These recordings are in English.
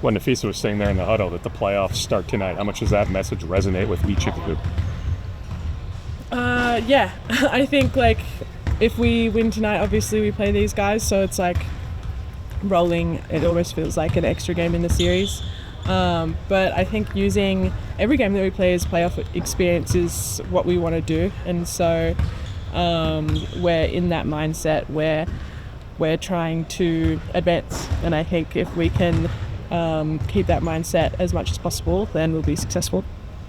When Nafisa was saying there in the huddle that the playoffs start tonight, how much does that message resonate with each of you? Yeah, I think like if we win tonight, obviously we play these guys, so it's like rolling. It almost feels like an extra game in the series. But I think using every game that we play as playoff experience is what we want to do, and so we're in that mindset where we're trying to advance, and I think if we can keep that mindset as much as possible, then we'll be successful.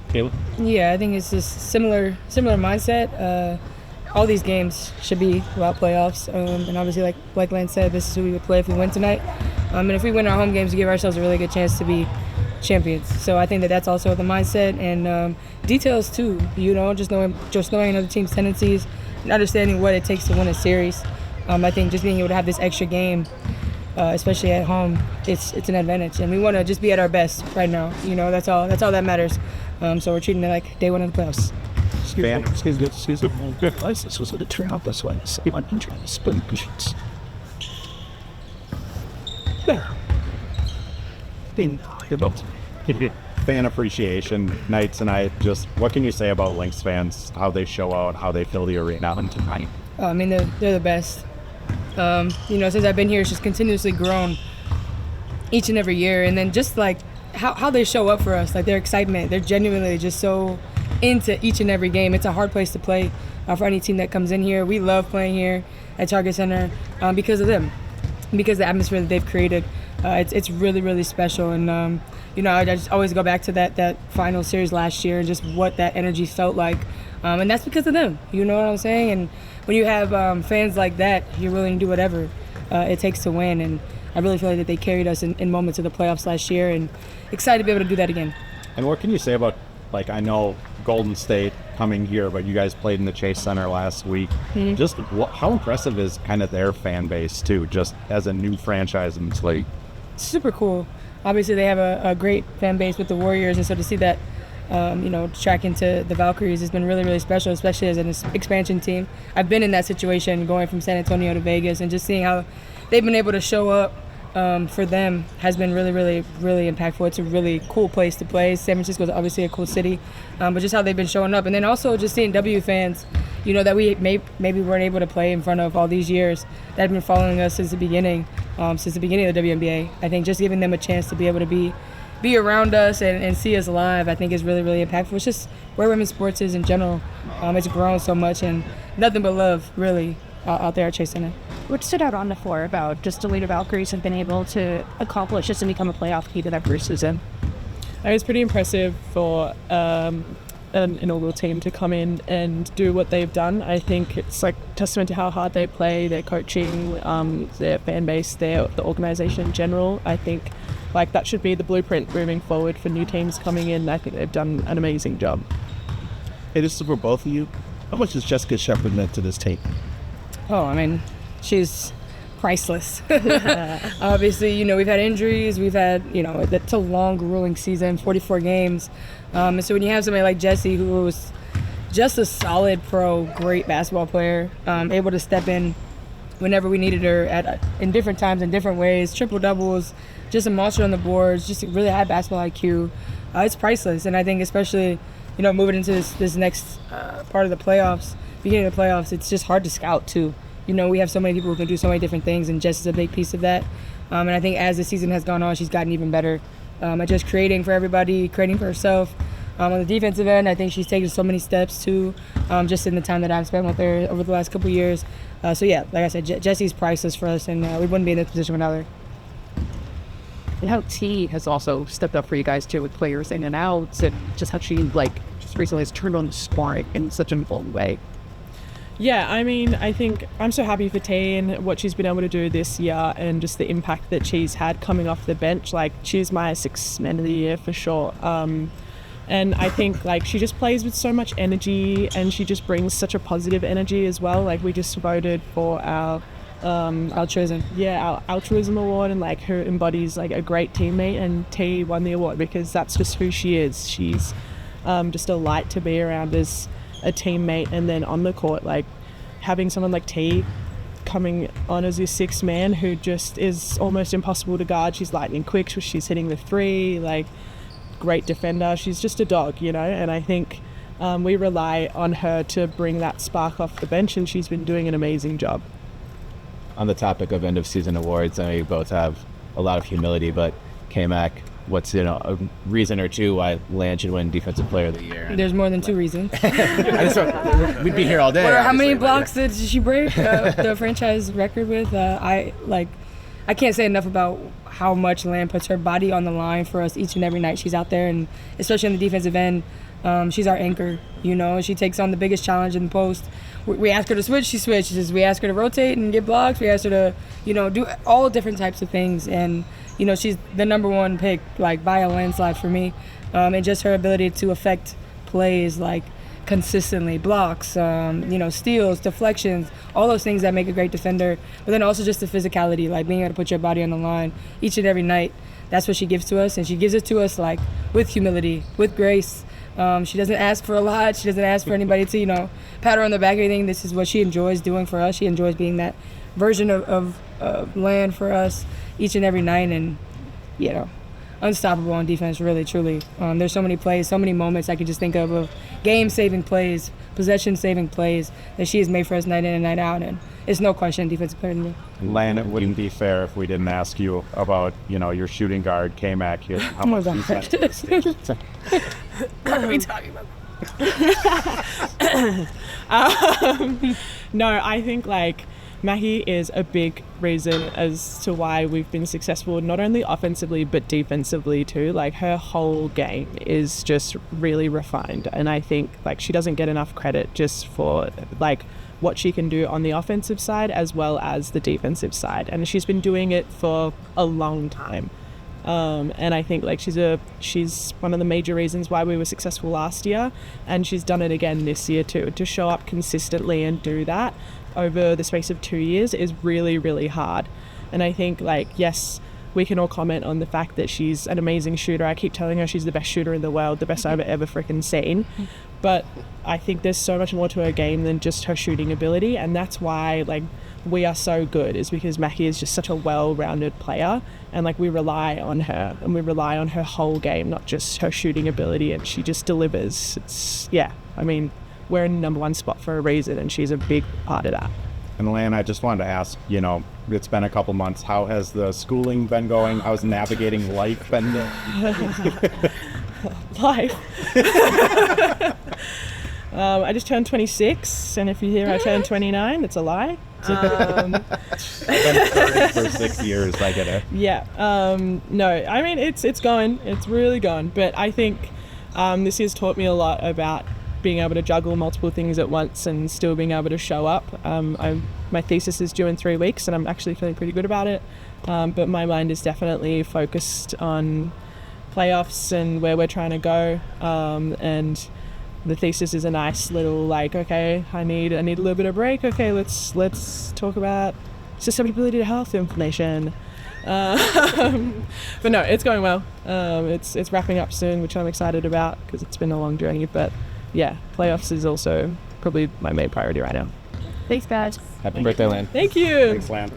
Kayla? Yeah, I think it's just similar mindset. All these games should be about playoffs, and obviously, like Lance said, this is who we would play if we win tonight. And if we win our home games, we give ourselves a really good chance to be champions. So I think that's also the mindset, and details too. Just knowing another team's tendencies and understanding what it takes to win a series. I think just being able to have this extra game, especially at home, it's an advantage, and we want to just be at our best right now. That's all that matters. So we're treating it like day one of the playoffs. Excuse me. Good license was to turn off this one. You want to try to split patients. There. Fan appreciation night tonight. Just what can you say about Lynx fans? How they show out, how they fill the arena tonight? I mean, they're the best. Since I've been here, it's just continuously grown each and every year. And then just like how they show up for us, like their excitement, they're genuinely just so into each and every game. It's a hard place to play for any team that comes in here. We love playing here at Target Center because of them, because of the atmosphere that they've created. It's really, really special. And, I just always go back to that final series last year and just what that energy felt like. And that's because of them. You know what I'm saying? And when you have fans like that, you're willing to do whatever it takes to win. And I really feel like that they carried us in moments of the playoffs last year, and excited to be able to do that again. And what can you say about, I know Golden State coming here, but you guys played in the Chase Center last week. Mm-hmm. Just how impressive is kind of their fan base, too, just as a new franchise in this league? Super cool. Obviously, they have a great fan base with the Warriors, and so to see that, track into the Valkyries has been really, really special, especially as an expansion team. I've been in that situation going from San Antonio to Vegas, and just seeing how they've been able to show up for them has been really, really, really impactful. It's a really cool place to play. San Francisco is obviously a cool city, but just how they've been showing up. And then also just seeing W fans, that we maybe weren't able to play in front of all these years, that have been following us since the beginning of the WNBA. I think just giving them a chance to be able to be around us and see us live, I think is really, really impactful. It's just where women's sports is in general. It's grown so much, and nothing but love, really, out there at Chase Center. What stood out on the floor about just the Toledo Valkyries have been able to accomplish just to become a playoff key to that first season? It was pretty impressive for an inaugural team to come in and do what they've done. I think it's like testament to how hard they play, their coaching, their fan base, the organization in general. I think that should be the blueprint moving forward for new teams coming in. I think they've done an amazing job. Hey, this is for both of you. How much does Jessica Shepard meant to this team? Oh, I mean, she's priceless. Obviously, we've had injuries. We've had, it's a long, grueling season, 44 games. And so when you have somebody like Jessie, who was just a solid pro, great basketball player, able to step in whenever we needed her in different times, in different ways, triple doubles, just a monster on the boards, just really high basketball IQ. It's priceless. And I think especially, moving into this next part of the playoffs, beginning of the playoffs, it's just hard to scout too. We have so many people who can do so many different things, and Jess is a big piece of that. And I think as the season has gone on, she's gotten even better at just creating for everybody, creating for herself. On the defensive end, I think she's taken so many steps too, just in the time that I've spent with her over the last couple of years. So yeah, like I said, Jessie's priceless for us, and we wouldn't be in this position without her. And how T has also stepped up for you guys too, with players in and out, and just how she just recently has turned on the spark in such an important way. Yeah, I mean, I think I'm so happy for T and what she's been able to do this year, and just the impact that she's had coming off the bench. She's my 6th man of the year for sure. And I think she just plays with so much energy, and she just brings such a positive energy as well. We just voted for our altruism. Yeah, our altruism award, and her embodies a great teammate, and T won the award because that's just who she is. She's just a light to be around as a teammate, and then on the court, having someone like T coming on as your sixth man who just is almost impossible to guard. She's lightning quick, she's hitting the three, like great defender. She's just a dog, you know, and I think we rely on her to bring that spark off the bench, and she's been doing an amazing job. On the topic of end of season awards, I know you both have a lot of humility, but K-Mac, what's a reason or two why Lan should win Defensive Player of the Year? There's more than 2 reasons. We'd be here all day. How many blocks did she break the franchise record with? I can't say enough about how much Lan puts her body on the line for us each and every night she's out there, and especially on the defensive end. She's our anchor, you know. She takes on the biggest challenge in the post. We ask her to switch, she switches. We ask her to rotate and get blocks. We ask her to, do all different types of things. And, she's the number one pick, like, by a landslide for me. And just her ability to affect plays, like, consistently, blocks, steals, deflections, all those things that make a great defender. But then also just the physicality, like being able to put your body on the line each and every night. That's what she gives to us, and she gives it to us, like, with humility, with grace. She doesn't ask for a lot. She doesn't ask for anybody to, pat her on the back or anything. This is what she enjoys doing for us. She enjoys being that version of Lan for us each and every night, and, unstoppable on defense, really, truly. There's so many plays, so many moments I could just think of game-saving plays, possession-saving plays that she has made for us night in and night out, and it's no question defensive player to me. Lan, it wouldn't be fair if we didn't ask you about, your shooting guard, K-Mac. How much he's meant to this team. What are we talking about? No, I think, Mackie is a big reason as to why we've been successful, not only offensively but defensively too. Like, her whole game is just really refined, and I think she doesn't get enough credit just for what she can do on the offensive side as well as the defensive side, and she's been doing it for a long time. And I think she's one of the major reasons why we were successful last year, and she's done it again this year too. To show up consistently and do that over the space of 2 years is really, really hard. And I think yes, we can all comment on the fact that she's an amazing shooter. I keep telling her she's the best shooter in the world, the best I've ever freaking seen. But I think there's so much more to her game than just her shooting ability, and that's why we are so good, is because Mackie is just such a well-rounded player, and we rely on her, and we rely on her whole game, not just her shooting ability, and she just delivers. We're in the number one spot for a reason, and she's a big part of that. And Lan, I just wanted to ask, it's been a couple months. How has the schooling been going? How's navigating life been? Life? I just turned 26, and if you hear I turned 29, it's a lie. Been for 6 years, I get it. Yeah. No, it's going. It's really going. But I think this year's taught me a lot about being able to juggle multiple things at once and still being able to show up. My thesis is due in 3 weeks, and I'm actually feeling pretty good about it. But my mind is definitely focused on playoffs and where we're trying to go. And the thesis is a nice little okay, I need a little bit of break. Okay, let's talk about susceptibility to health information. But no, it's going well. It's wrapping up soon, which I'm excited about because it's been a long journey. But yeah, playoffs is also probably my main priority right now. Thanks, guys. Happy birthday, Lan. Thank you. Thanks, Lan.